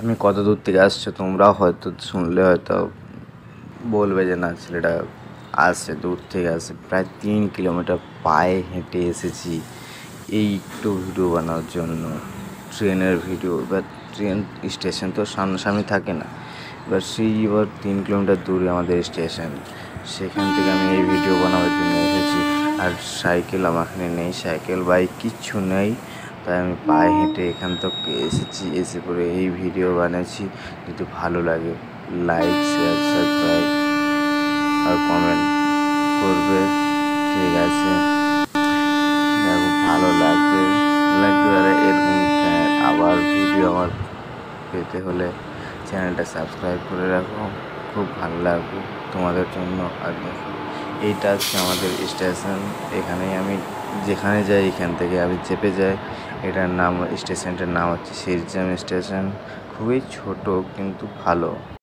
আমি কত দূর থেকে আসছো তোমরাও হয়তো শুনলে হয়তো বলবে যে না ছেলেটা আসছে দূর থেকে আসে। প্রায় 3 কিলোমিটার পায়ে হেঁটে এসেছি এই একটু ভিডিও বানানোর জন্য। ট্রেনের ভিডিও, এবার ট্রেন স্টেশন তো সামনাসামনি থাকে না, এবার 3 কিলোমিটার দূরে আমাদের স্টেশন। সেখান থেকে আমি এই ভিডিও বানাবার জন্য এসেছি। আর সাইকেল আমার এখানে নেই, সাইকেল বাইক কিচ্ছু নেই, তাই আমি পায়ে হেঁটে এখান থেকে এসেছি। এসে পরে এই ভিডিও বানাচ্ছি। যদি ভালো লাগে লাইক শেয়ার সাবস্ক্রাইব আর কমেন্ট করবে, ঠিক আছে? দেখো ভালো লাগবে আর এরকম আবার ভিডিও আমার পেতে হলে চ্যানেলটা সাবস্ক্রাইব করে রাখো। খুব ভালো লাগবে তোমাদের জন্য। আর দেখো এইটা হচ্ছে আমাদের স্টেশন। এখানেই আমি যেখানে যাই এখান থেকে আমি চেপে যাই। এটার নাম, স্টেশনটার নাম হচ্ছে শিরজাম স্টেশন। খুবই ছোট কিন্তু ভালো।